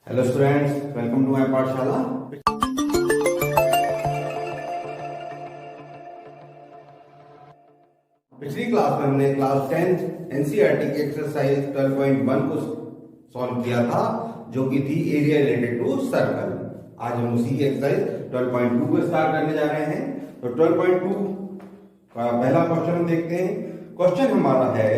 Hello students, welcome to my पाठशाला। पिछली class में हमने क्लास 10 एनसीईआरटी की एक्सरसाइज 12.1 को सॉल्व किया था, जो कि थी एरिया रिलेटेड टू सर्कल। आज हम उसी की एक्सरसाइज 12.2 को स्टार्ट करने जा रहे हैं। तो 12.2 का पहला क्वेश्चन देखते हैं। क्वेश्चन हमारा है,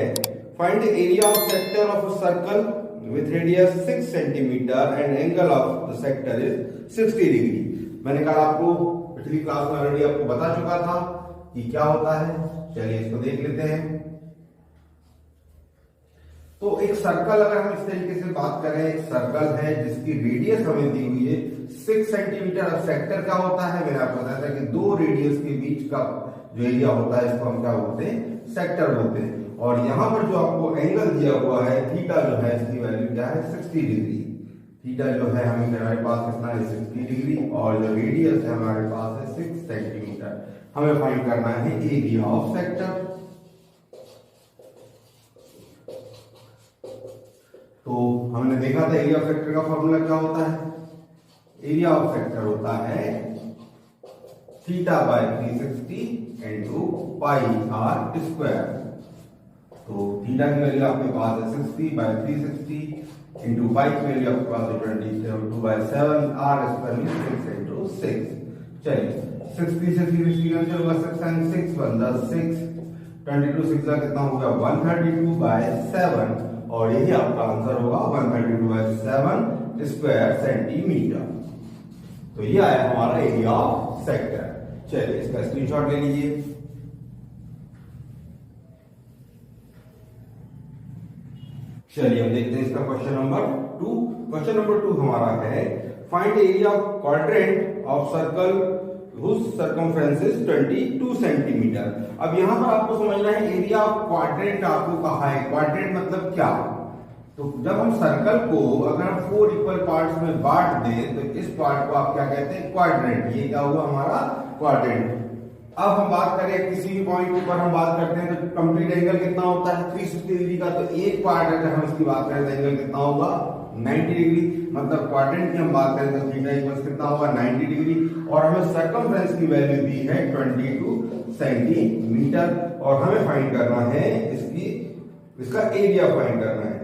find the area of sector of a circle with radius 6 centimetre and angle of the sector is 60 degree. मैंने कहा आपको पिछली क्लास में ऑलरेडी आपको बता चुका था कि क्या होता है। चलिए इसको देख लेते हैं। तो एक सर्कल, अगर हम इस तरीके से बात करें, एक सर्कल है जिसकी रेडियस हमें दी हुई है 6 सेंटीमीटर। अब सेक्टर क्या होता है, मैंने आपको बताया था कि दो रेडियस के बीच का जो एरिया होता है इसको हम क्या बोलते हैं, सेक्टर बोलते हैं। और यहां पर जो आपको एंगल दिया हुआ है थीटा, जो है इसकी वैल्यू क्या है, 60 डिग्री। थीटा जो है हमारे पास कितना है, 60 डिग्री। और जो रेडियस है हमारे पास है 6 सेंटीमीटर। हमें फाइंड करना है एरिया ऑफ सेक्टर। तो हमने देखा था एरिया ऑफ सेक्टर का फॉर्मूला क्या होता है। एरिया ऑफ सेक्टर होता है theta by 360 into pi R square. तो थीटा की वैल्यू आपके पास है 60 बाय 360 इंटू पाई की वैल्यू आपके पास है 22/7, आर स्क्वायर में 6 इंटू 6। चलिए 60 से 360 कैंसिल होगा, 6 and 6 बनता 6, 22 6 का कितना हो गया 132/7। और यही आपका आंसर होगा 132/7 स्क्वायर सेंटीमीटर। तो ये आया हमारा एरिया ऑफ सेक्टर। चलिए इसका स्क्रीनशॉट ले लीजिए। चलिए हम देखते हैं इसका क्वेश्चन नंबर 2। क्वेश्चन नंबर 2 हमारा है, find area of quadrant of circle whose circumference is 22 centimetre. अब यहां पर आपको समझना है एरिया ऑफ क्वाड्रेंट आपको कहा है। क्वाड्रेंट मतलब क्या? तो जब हम सर्कल को अगर हम 4 इक्वल पार्ट्स में बांट दें तो इस पार्ट को आप क्या कहते हैं, क्वाड्रेंट। ये क्या हुआ हमारा क्वाड्रेंट। अब हम बात करें किसी भी पॉइंट पर हम बात करते हैं तो कंप्लीट एंगल कितना होता है 360 डिग्री का। तो एक पार्ट अगर हम इसकी बात करें तो एंगल कितना होगा 90 डिग्री। मतलब क्वाड्रेंट की हम बात करें तो थीटा इक्वल्स कितना होगा 90 डिग्री। और हमें सर्कमफ्रेंस की वैल्यू दी है 22 सेंटीमीटर। और हमें फाइंड करना है इसका एरिया फाइंड करना है।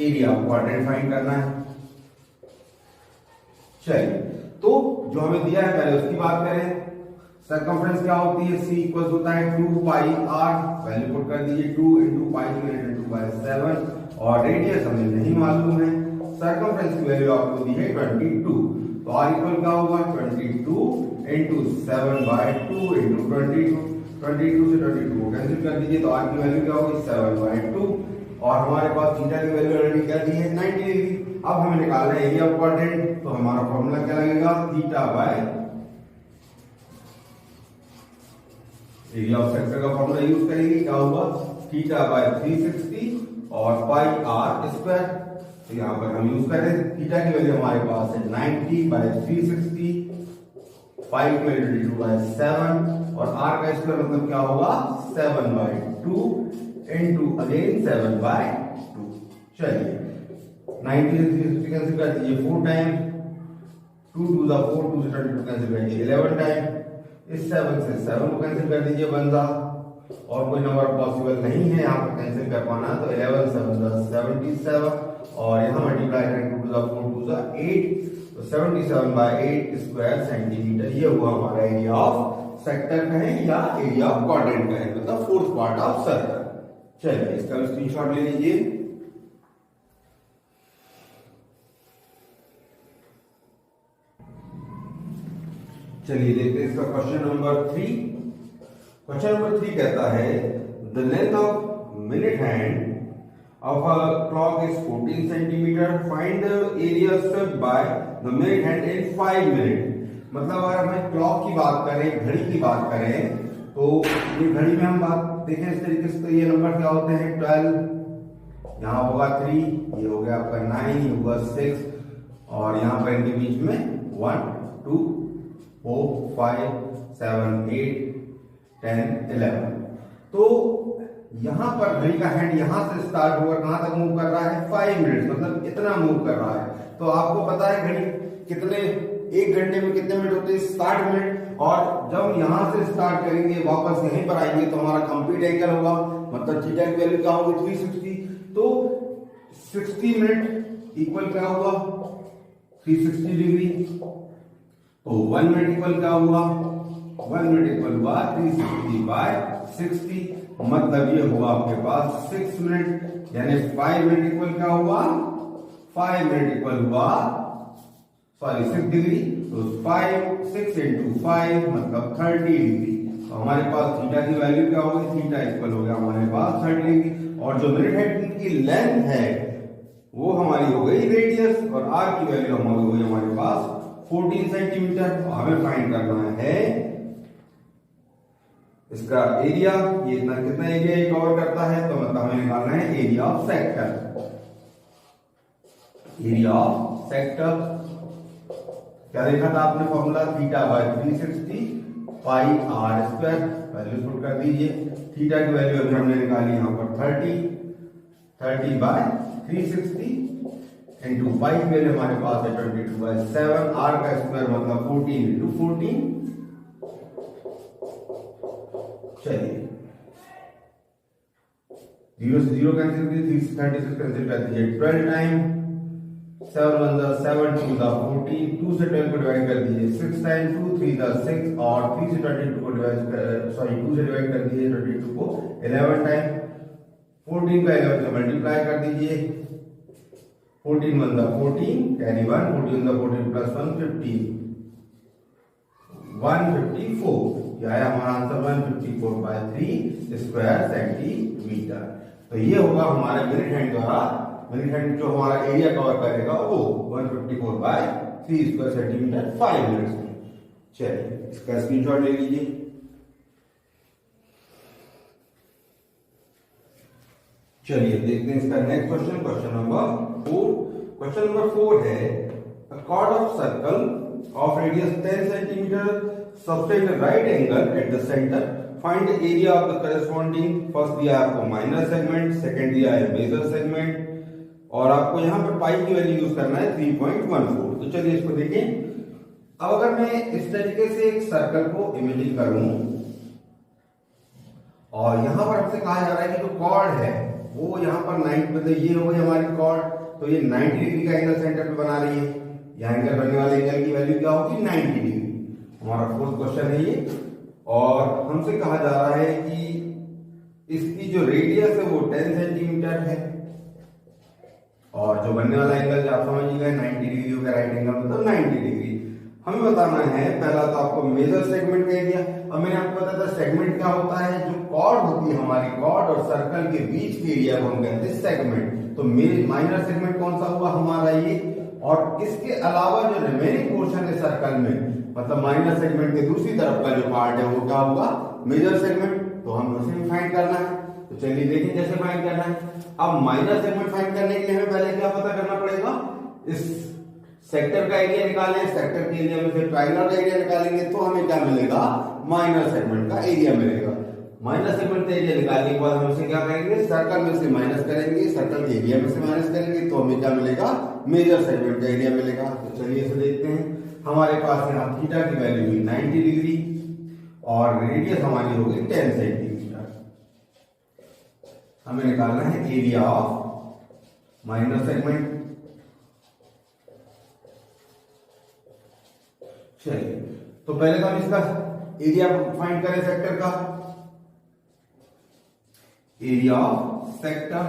एरिया ऑफ क्वाड्रेंट फाइंड करना है। चलिए तो जो हमें दिया है पहले उसकी बात करें। सर्कमफ्रेंस क्या होती है, C इक्वल होता है 2 पाई आर। वैल्यू पुट कर दीजिए 2 इंटू पाई डिवाइडेड 2/7। और रेडियस हमें नहीं मालूम है। सर्कमफ्रेंस की वैल्यू आपको दी है 22। तो आर इक्वल क्या होगा 22 इंटू 7/2 इंटू 22। 22 से 22 को कैंसिल कर दीजिए तो आर की वैल्यू क्या होगी 7/2। और हमारे पास थीटा की वैल्यू ऑलरेडी क्या दी है 90 डिग्री। अब हमें निकालना है एरिया ऑफ क्वाड्रेंट। तो हमारा फॉर्मूला क्या लगेगा, theta by area of sector का फॉर्मूला यूज करेंगे। क्या होगा थीटा बाय 360 और पाई आर स्क्वायर। तो यहां पर हम यूज कर रहे हैं थीटा की वैल्यू हमारे पास है 90/360, पाई की वैल्यू 22/7 और आर का स्क्वायर मतलब क्या होगा 7/2 इंटू अगेन 7/2। चलिए 90 से 360 कैंसिल कर दीजिए 4 टाइम, 2 2 द 4, 2 से 22 कैंसिल कर दीजिए 11 टाइम। इस 7 से 7 को कैंसिल कर दीजिए 1 दा। और कोई नंबर पॉसिबल नहीं है यहाँ पर कैंसिल कर पाना। तो 11 7 द 77 और यहाँ मल्टीप्लाई करें 2 द 4, 2 द 8। तो 77/8 स्क्वायर सेंटीमीटर। ये हुआ हमारा एरिया ऑफ सेक्टर कहें या एरिया ऑफ क्वाड्रेंट कहें, मतलब फोर्थ पार्ट ऑफ सर्कल। चलिए इसका स्क्रीनशॉट ले लीजिए। चलिए देखते हैं इसका क्वेश्चन नंबर 3। क्वेश्चन नंबर 3 कहता है, the length of minute hand of a clock is 14 centimetre. Find the area served by the minute hand in 5 minute. मतलब अगर हमें क्लॉक की बात करें, घड़ी की बात करें, तो ये घड़ी में हम बात देखें इस तरीके से। तो ये नंबर क्या होते हैं 12, यहाँ होगा 3, ये हो गया आपका 9, ये होगा 6 और यहाँ पर इनके बीच में 1 2 4 5 7 8 10 11। तो यहाँ पर घड़ी का हैंड यहाँ से स्टार्ट होकर कहां तक मूव कर रहा है 5 मिनट, मतलब इतना मूव कर रहा है। तो आपको पता है घड़ी कितने, 1 घंटे में कितने मिनट होते हैं 60 मिनट। और जब यहां से स्टार्ट करेंगे वापस यहीं पर आएंगे तो हमारा कंप्लीट एंगल होगा, मतलब थीटा की वैल्यू क्या होगी 360। तो 60 मिनट इक्वल क्या हुआ 360 डिग्री। तो 1 मिनट इक्वल क्या हुआ 1 मिनट इक्वल हुआ 360 बाय 60, मतलब ये हुआ आपके पास 6 मिनट, यानी 5 मिनट इक्वल क्या हुआ 5 मिनट इक्वल हुआ 6 डिग्री। तो 6 इंटू 5 मतलब 30 डिग्री। तो हमारे पास थीटा की वैल्यू क्या होगी, थीटा इक्वल हो गया हमारे पास 30 डिग्री। और जो मिनट हैंड की लेंथ है वो हमारी हो गई रेडियस, और आर की वैल्यू हमारी हो गई हमारे पास 14 सेंटीमीटर। हमें फाइंड करना है इसका एरिया, ये इतना कितना एरिया ये कवर करता है, तो मतलब हमें निकालना है area of sector. Area of sector क्या देखा था आपने formula, theta by 360 pi R square. Value put कर दीजिए, थीटा की वैल्यू अभी हमने निकाली यहाँ पर 30 बाय 360 इंटू पाई की वैल्यू हमारे पास है 22 बाय 7, आर का स्क्वायर मतलब 14 इंटू 14। चलिए 0 से 0 कैंसिल कीजिए, 36 कैंसिल कर दीजिए, 12 टाइम 7 1 जा 7 2 जा 14, 2 से 12 को डिवाइड कर दीजिए 6 टाइम 2 3 जा 6, और 3 से 22 को डिवाइड 2 से डिवाइड कर दीजिए 22 को 11 टाइम, 14 का 11 से मल्टीप्लाई कर दीजिए, 14 1 जा 14 कैरी 1, 14 जा 14 प्लस 1 15, 154। यह आया हमारा आंसर 154 बाय 3 स्क्वायर सेंटीमीटर। तो ये होगा हमारे मिनट हैंड द्वारा, मिनट हैंड जो हमारा एरिया कवर करेगा वो 154 बाय 3 स्क्वायर सेंटीमीटर 5 मिनट्स में। चलिए इसका स्क्रीनशॉट ले लीजिए। चलिए देखते हैं इसका next question, question number 4। Question number 4 है a chord of circle of radius 10 centimeter subtend a right angle at the center, find the area of the corresponding। First दिया आपको माइनर सेगमेंट, सेकंड दिया है मेजर सेगमेंट, और आपको यहाँ पर पाई की वैल्यू यूज करना है 3.14। तो चलिए इसको देखें। अब अगर मैं इस तरीके से एक सर्कल को इमेजिन करूं और यहां पर हमसे कहा जा रहा है कि जो कॉर्ड है वो यहाँ पर 90, मतलब ये हो गई हमारी कॉर्ड, तो ये 90 डिग्री का एंगल सेंटर पे बना रही है। यहाँ एंगल बनने वाले एंगल की वैल्यू क्या होगी 90 डिग्री। हमारा फोर्थ क्वेश्चन है ये, और हमसे कहा जा रहा है कि इसकी जो रेडियस है वो 10 सेंटीमीटर है, और जो बनने वाला एंगल आप समझिएगा 90 डिग्री होगा, राइट एंगल मतलब 90 डिग्री। हमें बताना है पहला तो आपको मेजर सेगमेंट कह दिया। अब मैंने आपको बताया था सेगमेंट क्या होता है, जो कॉर्ड होती है हमारी, कॉर्ड और सर्कल के बीच के एरिया को हम कहते हैं सेगमेंट। तो माइनर सेगमेंट कौन सा हुआ हमारा ये, और इसके अलावा जो रिमेनिंग पोर्शन है सर्कल में, मतलब माइनर सेगमेंट के दूसरी तरफ का जो पार्ट है वो क्या होगा मेजर सेगमेंट। तो हम उसे फाइंड करना है। तो चलिए देखें कैसे फाइंड करना है। अब माइनर सेगमेंट फाइंड करने के लिए हमें पहले क्या पता करना पड़ेगा, इस सेक्टर का एरिया निकालें, सेक्टर के एरिया में से ट्रायंगल का एरिया निकालेंगे तो हमें क्या मिलेगा माइनर सेगमेंट का एरिया मिलेगा। माइनर सेगमेंट का एरिया निकालने के बाद हम उसे क्या करेंगे, सर्कल में से माइनस करेंगे, सर्कल के एरिया में से माइनस करेंगे, तो हमें क्या मिलेगा मेजर सेगमेंट का एरिया मिलेगा। तो चलिए इसे देखते हैं। हमारे पास यहाँ थीटा की वैल्यू हुई 90 डिग्री और रेडियस हमारी हो गई 10 सेंटीमीटर। हमें निकालना है एरिया ऑफ माइनर सेगमेंट। चलिए तो पहले तो हम इसका एरिया फाइंड करें सेक्टर का, एरिया ऑफ सेक्टर।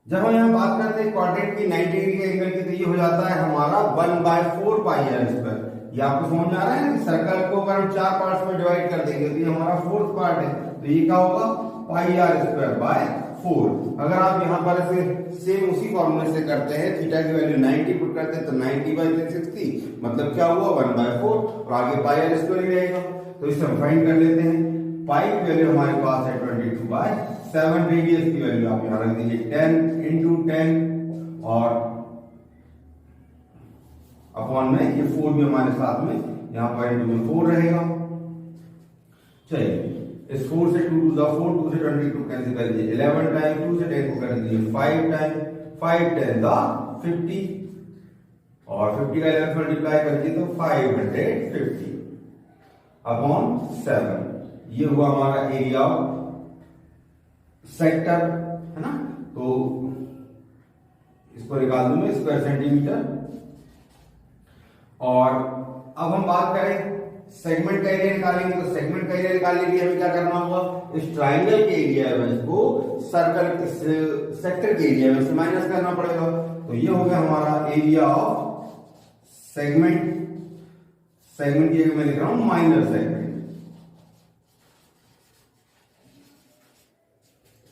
जब हम यहां बात करते हैं क्वाड्रेंट की 90 डिग्री के एंगल की, तो ये हो जाता है हमारा 1/4 पाई आर स्क्वायर। ये आपको समझ में आ रहा है ना, सर्कल को अगर हम 4 पार्ट्स में डिवाइड कर देंगे तो ये हमारा फोर्थ पार्ट है, तो ये क्या होगा पाई आर स्क्वायर बाय 4। अगर आप यहाँ पर ऐसे सेम उसी फॉर्मूले से करते हैं, थीटा की वैल्यू 90 पुट करते हैं तो 90/360 मतलब क्या हुआ 1/4, और आगे पाई आर स्क्वायर ही रहेगा। तो इसे हम फाइंड कर लेते हैं। पाई की वैल्यू हमारे पास है 22/7, रेडियस की वैल्यू आप यहां रख दीजिए 10 × 10, और अपॉन में ये 4 भी हमारे साथ में यहाँ पर इंटू में 4 रहेगा। चलिए इस 4 से 2 टू 4, 2 से 22 कैंसिल कर दीजिए, 11 टाइम 2 से 10 को कर दीजिए 5 टाइम, 5 10 50 और 50 का 11 मल्टीप्लाई करके तो 550 अपॉन 7। ये हुआ हमारा एरिया ऑफ सेक्टर, है ना। तो इसको निकाल दूंगा स्क्वायर सेंटीमीटर। और अब हम बात करें सेगमेंट का एरिया निकालेंगे, तो सेगमेंट का एरिया निकालने के लिए हमें क्या करना होगा, इस ट्राइंगल के एरिया में इसको सर्कल सेक्टर के एरिया में से माइनस करना पड़ेगा। तो ये हो गया हमारा एरिया ऑफ सेगमेंट। सेगमेंट की मैं लिख रहा हूं माइनर सेगमेंट,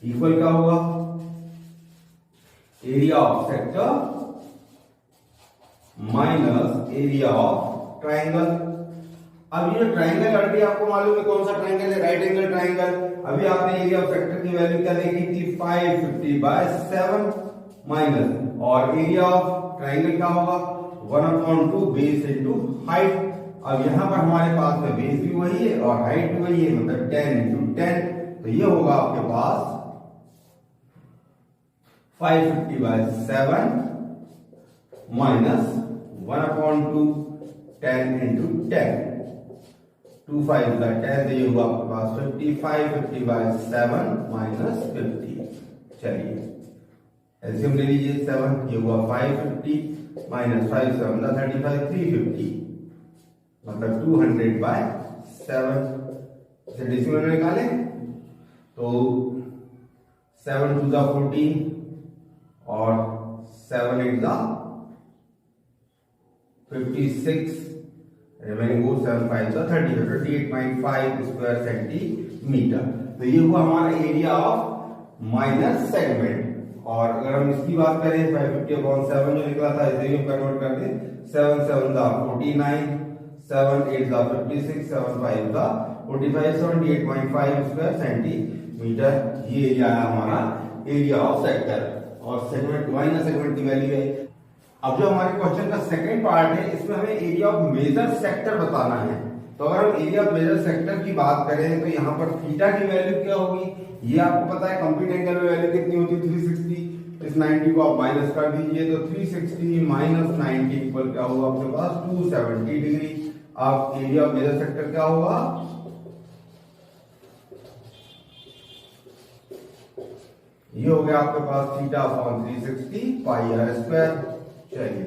इक्वल क्या होगा area of sector minus area of triangle. अब ये ट्राइंगल ऑलरेडी आपको मालूम है कौन सा ट्राइंगल है, राइट एंगल ट्राइंगल। अभी आपने एरिया ऑफ सेक्टर की वैल्यू क्या देखी थी 550/7 माइनस, और एरिया ऑफ ट्राइंगल क्या होगा 1/2 बेस इनटू हाइट। अब यहां पर हमारे पास में बेस भी वही है और हाइट भी वही है, मतलब 10 × 10। तो ये होगा आपके पास 550/7 माइनस 1/2 10 × 10, 2 5 10, तो ये हुआ आपके पास 50, 550/7 माइनस 50। चलिए एलसीएम ले लीजिए 7, ये हुआ 550 माइनस 5 7 35, 350 मतलब 200/7। इसे डेसिमल में निकालें तो 7 2 14 और 7 8 56, रिमेनिंग वो 7 5 30, 38.5 स्क्वायर सेंटीमीटर। तो ये हुआ हमारा एरिया ऑफ माइनर सेगमेंट। और अगर हम इसकी बात करें 550/7 जो निकला था इसे हम कन्वर्ट कर दें, 7 7 49, 7 8 56, 7 5 45, 78.5 स्क्वायर सेंटीमीटर। ये एरिया है हमारा एरिया ऑफ सेक्टर। और सेगमेंट माइनर सेगमेंट की वैल्यू है। अब जो हमारे क्वेश्चन का सेकंड पार्ट है इसमें हमें एरिया ऑफ मेजर सेक्टर बताना है। तो अगर हम एरिया ऑफ मेजर सेक्टर की बात करें तो यहाँ पर थीटा की वैल्यू क्या होगी, ये आपको पता है। कंप्लीट एंगल में वैल्यू कितनी होती है 360, इस 90 को आप माइनस कर दीजिए तो 360 माइनस 90 इक्वल क्या होगा आपके पास 270 डिग्री। आप एरिया ऑफ मेजर सेक्टर क्या होगा, ये हो गया आपके पास theta upon 360 pi R square. चलिए,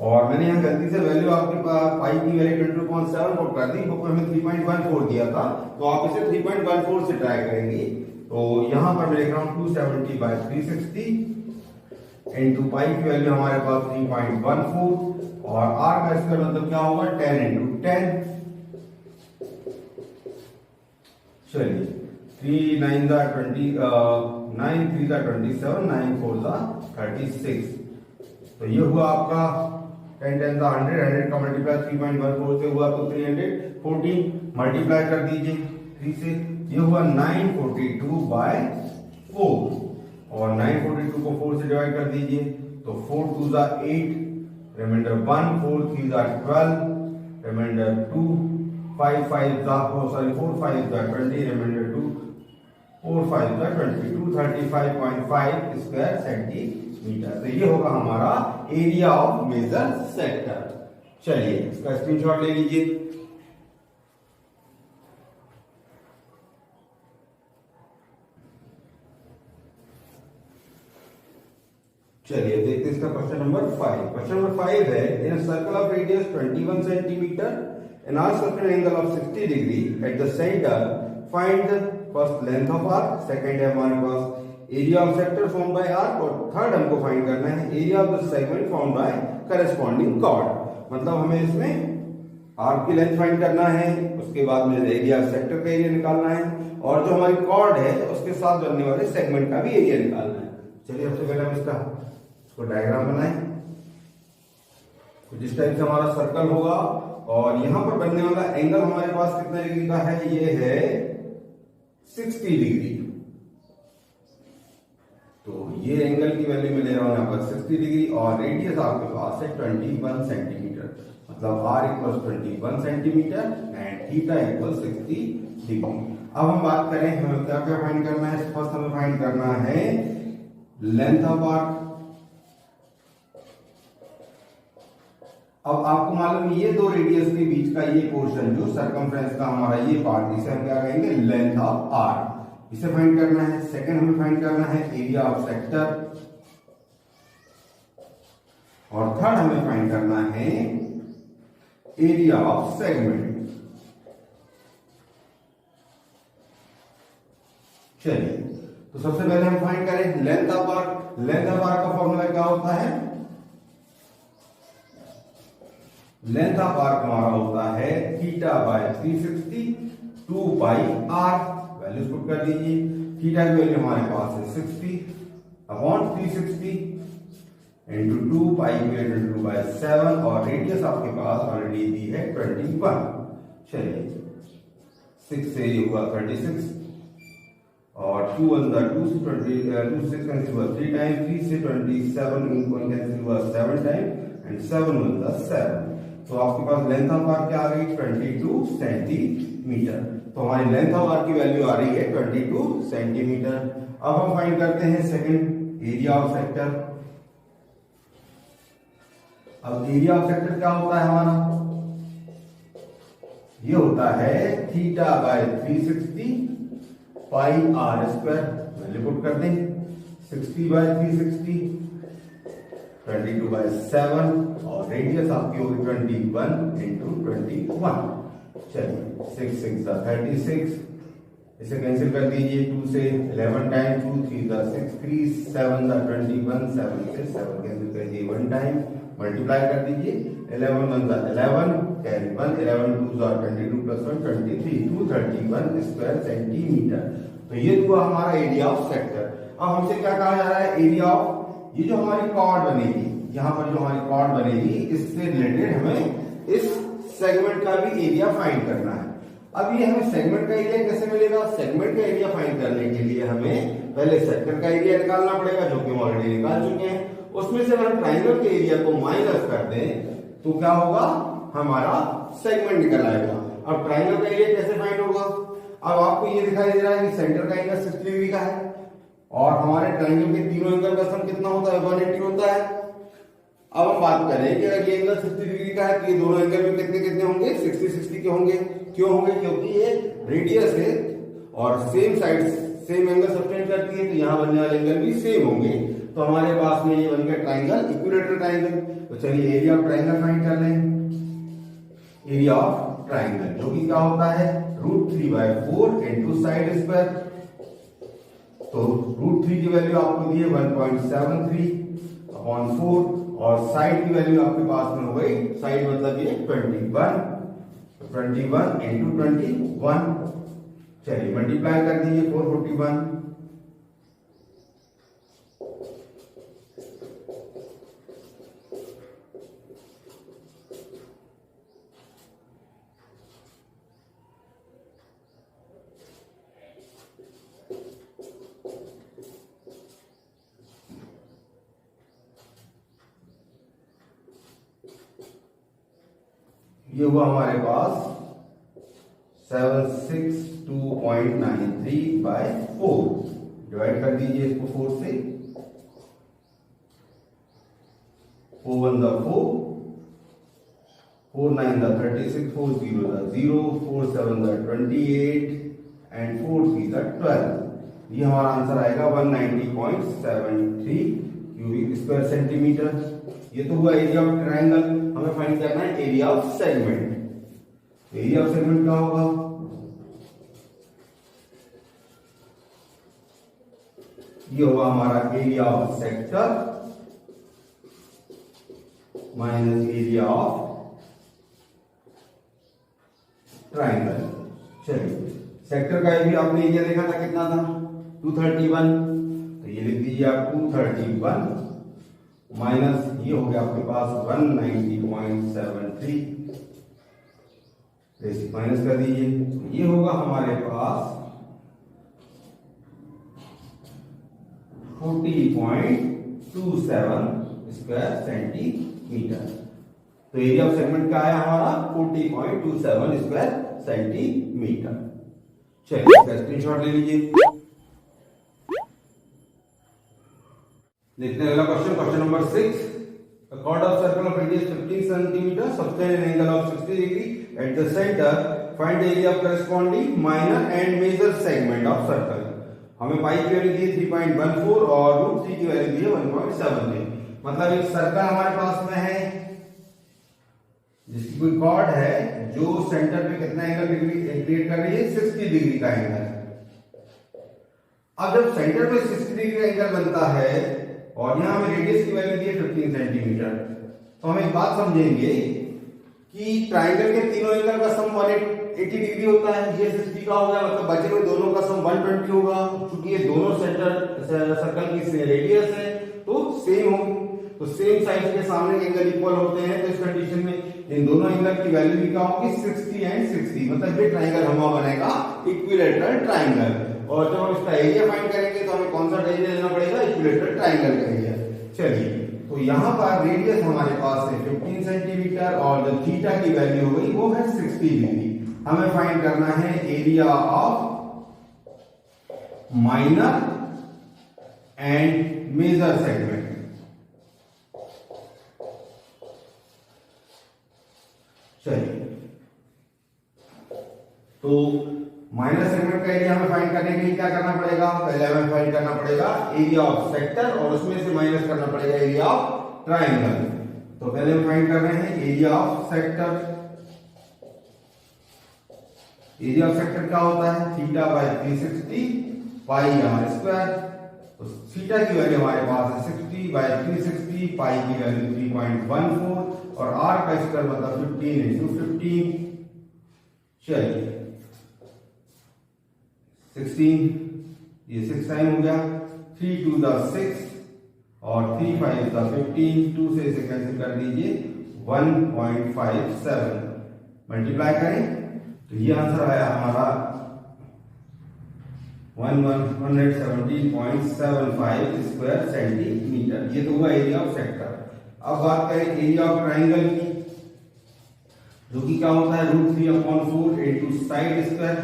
और मैंने यहाँ गलती से वैल्यू आपके पास पाई की वैल्यू 22.7 पुट कर दी, बुक में हमें 3.14 दिया था, तो आप इसे 3.14 से ट्राई करेंगे। तो यहाँ पर मैं लिख रहा हूँ 270/360 इंटू पाई की वैल्यू हमारे पास 3.14 और आर का स्क्वायर मतलब क्या होगा 10 × 10। चलिए 3 9 20, 9 3 27, 9 4 36। तो ये हुआ आपका 10 10 100, 100 का मल्टीप्लाई 3.14 से हुआ तो 314 मल्टीप्लाई कर दीजिए 3 से, ये हुआ 942/4 और 942 को 4 से डिवाइड कर दीजिए तो 4 2 8, remainder 1, 4 3 12, remainder 2, 5 5 4 5 20, remainder 2, 4 5 20, 235.5 square centimetre. तो ये होगा हमारा एरिया ऑफ मेजर सेक्टर। चलिए इसका स्क्रीनशॉट ले लीजिए। चलिए देखते हैं इसका क्वेश्चन नंबर 5। क्वेश्चन नंबर 5 है, in a circle of radius 21 centimetre an arc circle angle of 60 degree at the center, find the first length of arc, second है हमारे पास area of sector form by arc, और third हमको find करना है area of the segment form by corresponding chord. मतलब हमें इसमें आर्क की लेंथ फाइंड करना है, उसके बाद में एरिया ऑफ सेक्टर का एरिया निकालना है, और जो हमारी कॉर्ड है उसके साथ बनने वाले सेगमेंट का भी एरिया निकालना है। चलिए सबसे पहले हम इसको डायग्राम बनाएं। कुछ इस टाइप से हमारा सर्कल होगा और यहां पर बनने वाला एंगल हमारे पास कितने डिग्री का है, ये है 60 डिग्री। तो ये एंगल की वैल्यू मैं ले रहा हूं यहां पर 60 डिग्री और रेडियस आपके पास है 21 सेंटीमीटर। मतलब r = 21 centimetre and theta = 60 degree. अब हम बात करें हमें क्या क्या फाइंड करना है। फर्स्ट हमें फाइंड करना है लेंथ ऑफ आर्क। अब आपको मालूम ये दो रेडियस के बीच का ये पोर्शन जो सर्कमफ्रेंस का हमारा ये पार्ट, इसे हम क्या कहेंगे लेंथ ऑफ आर्क, इसे फाइंड करना है। सेकंड हमें फाइंड करना है एरिया ऑफ सेक्टर, और थर्ड हमें फाइंड करना है एरिया ऑफ सेगमेंट। चलिए तो सबसे पहले हम फाइंड करें length of arc. Length of arc का फॉर्मूला क्या होता है? लेंथ ऑफ आर्क हमारा होता है theta by 360 2 by R. Values put कर दीजिए। थीटा की वैल्यू हमारे पास है 60 upon 360 into 2 pi divided 2 by 7, और रेडियस आपके पास ऑलरेडी दी है 21। चलिए 6 से ये हुआ 36, और 2 1 2 से 2 6 कैंसिल हुआ 3 टाइम, 3 से 27 कैंसिल हुआ 7 टाइम, एंड 7 1 7। तो आपके पास लेंथ ऑफ आर्क क्या आ गई 22 सेंटीमीटर। तो हमारी लेंथ ऑफ आर्क की वैल्यू आ रही है 22 सेंटीमीटर। अब हम फाइंड करते हैं सेकंड एरिया ऑफ सेक्टर। अब एरिया ऑफ सेक्टर क्या होता है हमारा? ये होता है theta by 360 pi R square. Value put कर दें 60 बाय 360 22 बाय 7, और रेडियस आपकी होगी 21 इंटू 21। चलिए 6 6 36, इसे कैंसिल कर दीजिए 2 से 11 टाइम, 2 3 6 3 7 21, 7 से 7 कैंसिल कर दीजिए 1 टाइम, मल्टीप्लाई कर दीजिए 11 1 11 कैरी 1, 11 2 22 प्लस 1 23, 231 स्क्वायर सेंटीमीटर। तो ये हुआ हमारा एरिया ऑफ सेक्टर। अब हमसे क्या कहा जा रहा है? एरिया ऑफ ये जो हमारी कॉर्ड बनेगी, यहां पर जो हमारी कॉर्ड बनेगी, इससे रिलेटेड हमें इस सेगमेंट का भी एरिया फाइंड करना है। अब ये हमें सेगमेंट का एरिया कैसे मिलेगा? सेगमेंट का एरिया फाइंड करने के लिए हमें पहले सेक्टर का एरिया निकालना पड़ेगा, जो कि हम ऑलरेडी निकाल चुके हैं। उसमें से अगर ट्राइंगल के एरिया को माइनस कर दें तो क्या होगा? हमारा सेगमेंट निकल आएगा। अब ट्राइंगल का एरिया कैसे फाइंड होगा? अब आपको ये दिखाई दे रहा है कि सेंटर का एंगल 60 डिग्री का है, और हमारे ट्राइंगल के तीनों एंगल का सम कितना होता है? 180 होता है। अब हम बात करें कि अगर ये एंगल 60 डिग्री का है तो ये दोनों एंगल में कितने कितने होंगे? 60 60 के होंगे। क्यों होंगे? क्योंकि ये रेडियस है और same side same angle subtend करती है, तो यहाँ बनने वाले एंगल भी सेम होंगे। तो हमारे पास में ये बन गया ट्राइंगल, इक्विलेटरल ट्राइंगल। तो चलिए एरिया ऑफ ट्राइंगल फाइंड कर लें। एरिया ऑफ ट्राइंगल जो कि क्या होता है? √3/4 इंटू साइड स्क्वायर। तो √3 की वैल्यू आपको दी है 1.73 अपॉन 4, और साइड की वैल्यू आपके पास में हो गई, साइड मतलब ये 21, 21 इंटू 21। चलिए मल्टीप्लाई कर दीजिए 441। ये हुआ हमारे पास 762.93/4। डिवाइड कर दीजिए इसको 4 से। 4 1 4, 4 9 36, 4 0 0, 4 7 28, एंड 4 3 12। ये हमारा आंसर आएगा 190.73 क्यूबिक स्क्वायर सेंटीमीटर। ये तो हुआ एरिया ऑफ ट्राइंगल। हमें फाइंड करना है area of segment. Area of segment क्या होगा? ये होगा हमारा area of sector minus area of triangle. चलिए सेक्टर का भी आपने एरिया देखा था, कितना था? 231। तो ये लिख दीजिए आप 231 माइनस ये हो गया आपके पास 190.73, बेसिक माइनस कर दीजिए। ये होगा हमारे पास 40.27 स्क्वायर सेंटीमीटर। तो एरिया ऑफ सेगमेंट क्या आया हमारा? 40.27 स्क्वायर सेंटीमीटर। चलिए इसका स्क्रीनशॉट ले लीजिए। देखते हैं अगला question, question number 6। A chord of circle of radius 15 cm, sustain an angle of 60 degree at the center. Find the area of corresponding minor and major segment of circle. हमें पाई की value दी है 3.14 और root 3 की value दी है 1.73। मतलब एक circle हमारे पास में है जिसकी कोई कॉर्ड है जो सेंटर पे कितना एंगल क्रिएट कर रही है, 60 डिग्री का एंगल। अब जब सेंटर पे 60 डिग्री का एंगल बनता है और यहां हमें रेडियस की वैल्यू दी है 15 सेंटीमीटर, तो हम एक बात समझेंगे कि ट्राइंगल के तीनों एंगल का सम 180 डिग्री होता है। ये 60 का हो गया, मतलब बचे हुए दोनों का सम 120 होगा। क्योंकि ये दोनों सर्कल की रेडियस है तो सेम होगी, तो सेम साइड के सामने एंगल इक्वल होते हैं। तो इस कंडीशन में इन दोनों एंगल की वैल्यू भी क्या होगी, 60 एंड 60। मतलब ये ट्राइंगल हमारा बनेगा इक्विलैटरल ट्राइंगल। और जब हम इसका एरिया फाइंड करेंगे तो हमें कौन सा एरिया लेना पड़ेगा, इक्विलैटरल ट्राइंगल का एरिया। चलिए, तो यहाँ पर रेडियस हमारे पास है 15 सेंटीमीटर और जो थीटा की वैल्यू हो गई वो है 60 डिग्री। हमें फाइंड करना है area of minor and major segment. चलिए, तो माइनर सेगमेंट का एरिया हमें फाइंड करने के लिए क्या करना पड़ेगा, पहले हमें फाइंड करना पड़ेगा एरिया ऑफ सेक्टर और उसमें से माइनस करना पड़ेगा एरिया ऑफ ट्राइंगल। तो पहले हम फाइंड कर रहे हैं area of sector. Area of sector क्या होता है, theta by 360 pi R square. तो थीटा की वैल्यू हमारे पास है 60 बाय 360, पाई की वैल्यू 3.14 और आर का स्क्वायर मतलब 15 इंटू 15। चलिए 16, ये 6 टाइम हो गया, 3 2 द 6 और 3 5 द 15, 2 से इसे कैंसिल कर दीजिए 1.57 मल्टीप्लाई करें तो ये आंसर आया हमारा 117.75 स्क्वायर सेंटीमीटर। ये तो हुआ एरिया ऑफ सेक्टर। अब बात करें एरिया ऑफ ट्राइंगल की, जो कि क्या होता है √3/4 इंटू साइड स्क्वायर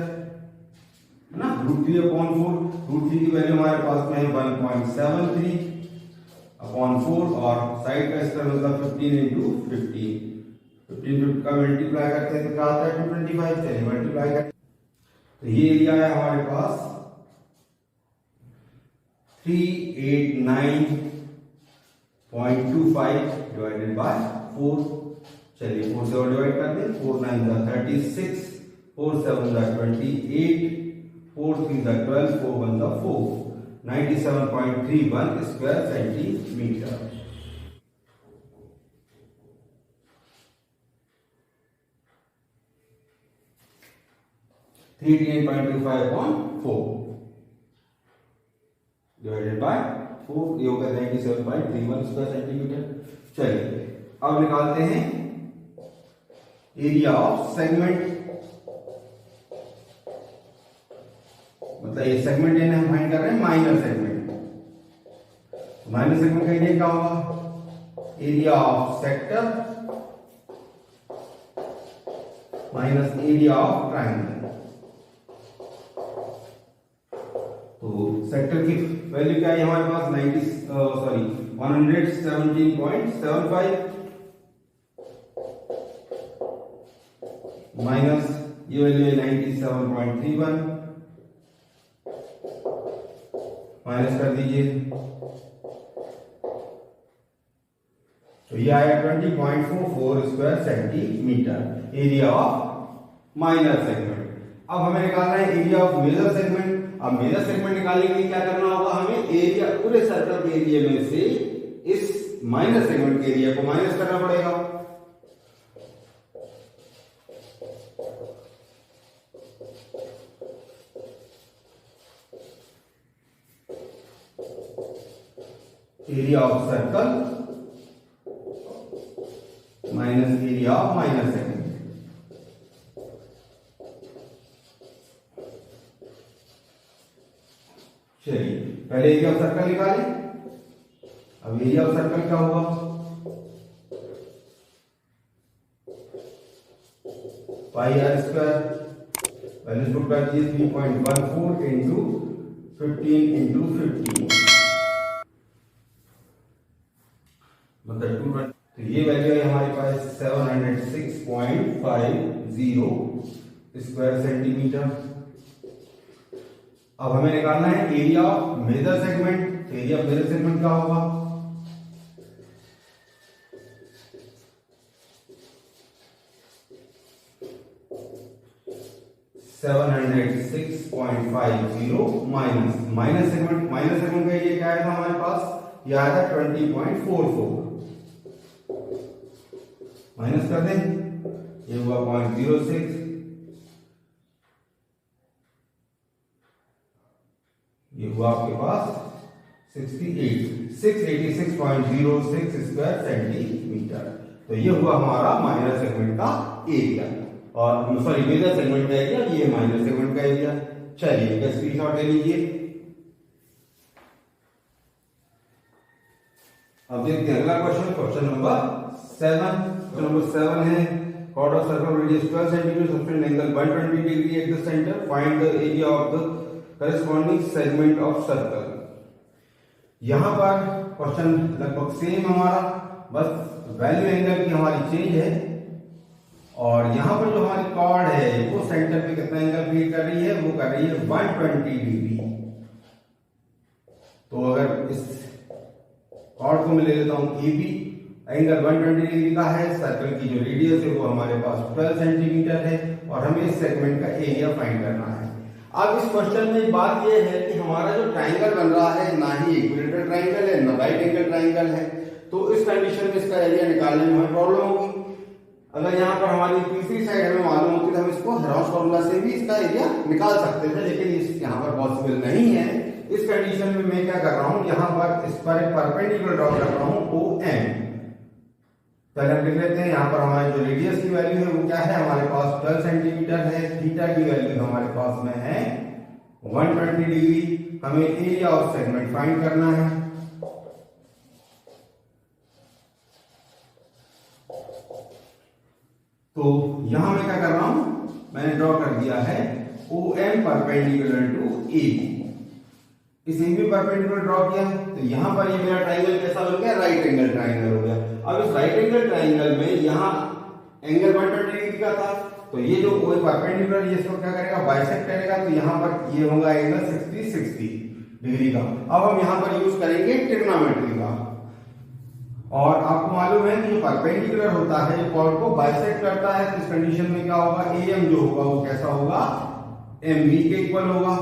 ना, √3/4। √3 की वैल्यू हमारे पास में है 1.73/4 और साइड का स्क्वायर मतलब 15 इंटू 15। 15 का मल्टीप्लाई करते हैं तो क्या आता है 225। चलिए मल्टीप्लाई करते, तो ये एरिया है हमारे पास 389.25 डिवाइडेड बाय 4। चलिए 4 से और डिवाइड कर दें, 4 9 36, 4 7 28, 4 3 12, 4 1 4, 97.31 स्क्वायर सेंटीमीटर। डिवाइडेड बाय 4, ये होगा 97.31 स्क्वायर सेंटीमीटर। चलिए अब निकालते हैं एरिया ऑफ सेगमेंट। मतलब ये सेगमेंट लेना हम फाइंड कर रहे हैं माइनर सेगमेंट। माइनर सेगमेंट का एरिया क्या होगा, area of sector minus area of triangle. तो सेक्टर की वैल्यू क्या है हमारे पास 117.75 माइनस ये वैल्यू है 97.31, माइनस कर दीजिए तो ये आया 20.44 square centimetre area of minor segment. अब हमें निकालना है एरिया ऑफ मेजर सेगमेंट। अब मेजर सेगमेंट निकालने के लिए क्या करना होगा, हमें एरिया पूरे सर्कल के एरिया में से इस माइनर सेगमेंट के एरिया को माइनस करना पड़ेगा। Area of circle minus area of minor segment. चलिए पहले एरिया ऑफ सर्कल निकालें। अब एरिया ऑफ सर्कल क्या होगा, पाई आर स्क्वायर वैल्यूज पुट कर दिए 3.14 इंटू 15 इंटू 15 मतलब 2। तो ये वैल्यू है हमारे पास 706.50 स्क्वायर सेंटीमीटर। अब हमें निकालना है area of major segment. Area of major segment क्या होगा? माइनस सेगमेंट का एरिया क्या आया था हमारे पास? ये आया था 20.44। माइनस कर दें, ये हुआ 0.06, ये हुआ आपके पास 686.06 स्क्वायर सेंटीमीटर। तो ये हुआ हमारा माइनर सेगमेंट का एरिया, और सॉरी मेजर सेगमेंट का एरिया, ये माइनर सेगमेंट का एरिया। चलिए इसका स्क्रीनशॉट ले लीजिए। अब देखते हैं अगला question, question number 7। Question number 7 है chord of circle radius 12 cm, subtend angle 120 degree at the center, find the area of the corresponding segment of circle। यहां पर क्वेश्चन लगभग सेम हमारा, बस वैल्यू एंगल की हमारी चेंज है, और यहां पर जो हमारी कॉर्ड है वो सेंटर पे कितना एंगल क्रिएट कर रही है? वो कर रही है 120 डिग्री। तो अगर इस कॉर्ड को मैं ले लेता हूं ए बी, एंगल 120 डिग्री का है, सर्कल की जो रेडियस है वो हमारे पास 12 सेंटीमीटर है, और हमें इस सेगमेंट का एरिया फाइंड करना है। अब इस क्वेश्चन में बात यह है कि हमारा जो ट्राइंगल बन रहा है ना ही इक्विलेटरल ट्राइंगल है ना राइट एंगल ट्राइंगल है, तो इस कंडीशन में इसका एरिया निकालने में हमें प्रॉब्लम होगी। अगर यहाँ पर हमारी तीसरी साइड हमें मालूम होती तो हम इसको हेरोस फॉर्मूला से भी इसका एरिया निकाल सकते थे, लेकिन इस यहाँ पर पॉसिबल नहीं है। इस कंडीशन में मैं क्या कर रहा हूँ, यहाँ पर इस पर एक परपेंडिकुलर ड्रॉ कर रहा हूँ OM। पहले हम लिख लेते हैं, यहाँ पर हमारे जो रेडियस की वैल्यू है वो क्या है? हमारे पास 12 सेंटीमीटर है। थीटा की वैल्यू हमारे पास में है 120 डिग्री। हमें एरिया ऑफ सेगमेंट फाइंड करना है। तो यहां मैं क्या कर रहा हूं, मैंने ड्रॉ कर दिया है OM परपेंडिकुलर टू AB। इस AB परपेंडिकुलर ड्रॉ किया, तो यहां पर ये मेरा ट्राइंगल कैसा बन गया? राइट एंगल ट्राइंगल हो गया। अब इस राइट एंगल ट्राइंगल में यहाँ एंगल 120 डिग्री का था, तो ये जो कोई परपेंडिकुलर ये इसको क्या करेगा? बाइसेक्ट करेगा। तो यहाँ पर ये होगा एंगल 60 डिग्री का। अब हम यहाँ पर यूज करेंगे ट्रिग्नोमेट्री का, और आपको मालूम है कि जो परपेंडिकुलर होता है जो कॉर्ड को बाइसेक्ट करता है, तो इस कंडीशन में क्या होगा? AM जो होगा वो कैसा होगा? MB के इक्वल होगा,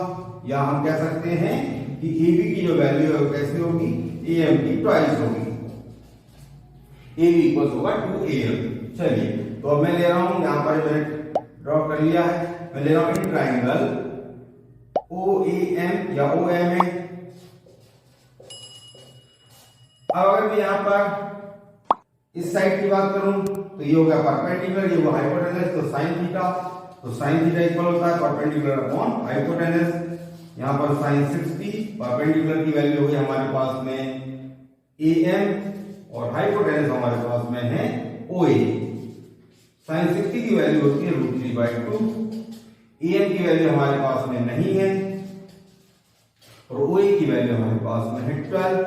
या हम कह सकते हैं कि AB की जो वैल्यू है वो कैसी होगी? AM की ट्वाइस होगी। AB इक्वल होगा 2AM। चलिए, तो अब मैं ले रहा हूं, यहां पर मैंने ड्रॉ कर लिया है, मैं ले रहा हूं ट्राइंगल OAM या OMA। अब अगर मैं यहां पर इस साइड की बात करूं तो ये हो गया परपेंडिकुलर, ये वो हाइपोटेनस, तो साइन थीटा, तो साइन थीटा इक्वल होता है परपेंडिकुलर अपॉन हाइपोटेनस। यहां पर साइन 60, परपेंडिकुलर की वैल्यू होगी हमारे पास में AM, और हाइपोटेनस हमारे पास में है OA। साइन 60 की वैल्यू होती है √3/2। AM की वैल्यू हमारे पास में नहीं है, और OA की वैल्यू हमारे पास में है 12।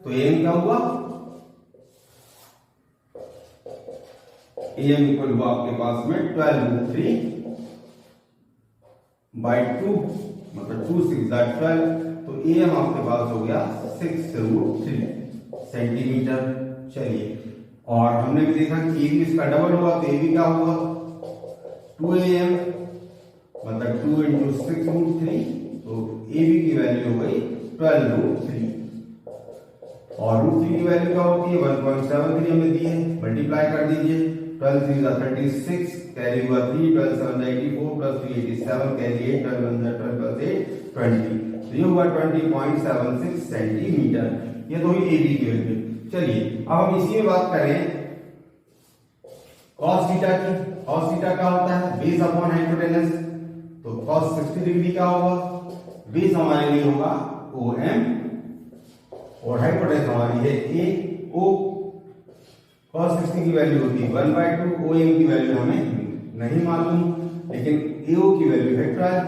तो AM क्या हुआ? AM इक्वल हुआ आपके पास में 12√3/2, मतलब 2 6 12। तो AM आपके पास हो गया 6√3 सेंटीमीटर। चलिए, और हमने भी देखा कि AB इसका डबल हुआ, तो AB क्या हुआ? 2AM, मतलब 2 × 6√3, तो AB की वैल्यू हो गई 12√3, और √3 की वैल्यू क्या होती है? 1.73 हमें दी है, मल्टीप्लाई कर दीजिए। 12 3 36, कैरी हुआ 3, 12 7 84, प्लस 3 87, कैरी 8, 12 1 12 प्लस 8 20। तो ये हुआ 20.76 सेंटीमीटर। ये तो हुई AB की वैल्यू। चलिए, अब हम इसी में बात करें cos थीटा की। cos थीटा क्या होता है? Base upon hypotenuse. तो cos 60 डिग्री क्या होगा? बेस हमारे लिए होगा OM, और हाइपोटेनस हमारी है AO। cos 60 की वैल्यू होती है 1/2, OM की वैल्यू हमें नहीं मालूम, लेकिन AO की वैल्यू है 12,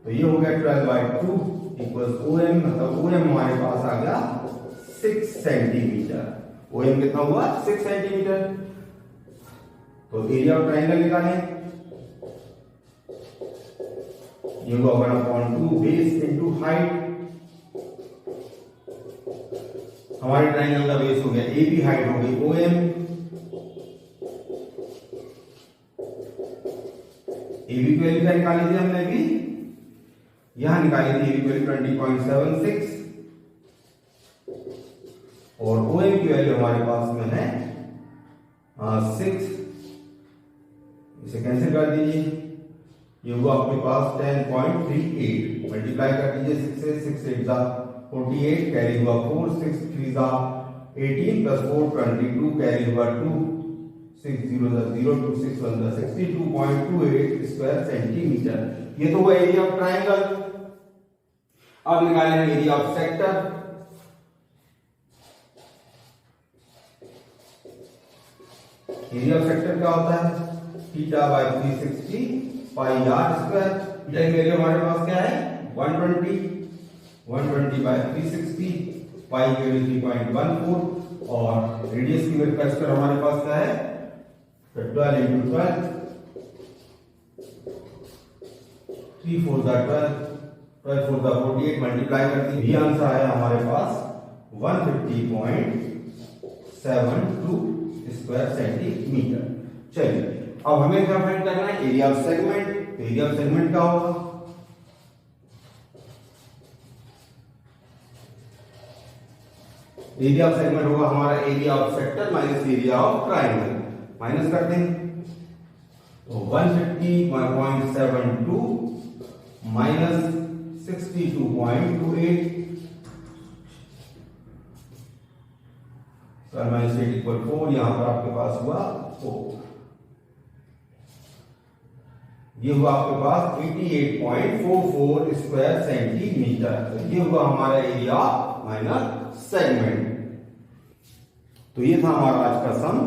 तो ये हो गया 12/2 इक्वल्स OM, मतलब OM हमारे पास आ गया 6 सेंटीमीटर। OM कितना हुआ? 6 सेंटीमीटर। तो एरिया ऑफ ट्रायंगल निकालें, ये हुआ 1/2 बेस इनटू हाइट। हमारे ट्रायंगल का बेस हो गया AB, हाइट हो गई OM। AB की वैल्यू क्या निकाली थी हमने? भी यहां निकाली थी AB की वैल्यू 20.76 और OM की वैल्यू हमारे पास में है 6। इसे कैंसिल कर दीजिए, ये हुआ आपके पास 10.38। मल्टीप्लाई कर दीजिए 6 से, 6 8 जा 48, कैरी हुआ 4, 6 3 जा 18 प्लस 4 22, कैरी हुआ 2, 6 0 जा 0, 2 6 1 जा 62.28 स्क्वायर सेंटीमीटर। ये तो हुआ एरिया ऑफ ट्रायंगल। अब निकालेंगे area of sector. Area of sector क्या होता है? Theta by 360 pi R square. Theta की वैल्यू हमारे पास क्या है? 120 बाय 360, पाई की वैल्यू 3.14 और रेडियस की वैल्यू का स्क्वायर हमारे पास क्या है? 12 into 12, 3 4 जा 12, 12 4 जा 48, मल्टीप्लाई करते ही आंसर आया हमारे पास 150.72 स्क्वायर सेंटीमीटर। चलिए अब हमें क्या फाइंड करना है? Area of segment. तो एरिया ऑफ सेगमेंट क्या होगा? एरिया ऑफ सेगमेंट होगा हमारा area of sector minus area of triangle. Minus करते हैं तो 150.72 माइनस 62.28 माइनस 8 इक्वल 4। यहां पर आपके पास हुआ 4। ये हुआ आपके पास 88.44 स्क्वायर सेंटीमीटर। तो ये हुआ हमारा एरिया माइनस सेगमेंट। तो ये था हमारा आज का सम।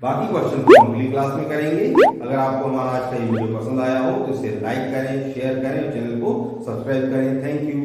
बाकी क्वेश्चन को हम अगली क्लास में करेंगे। अगर आपको हमारा आज का वीडियो पसंद आया हो तो इसे लाइक करें, शेयर करें और चैनल को सब्सक्राइब करें। Thank you.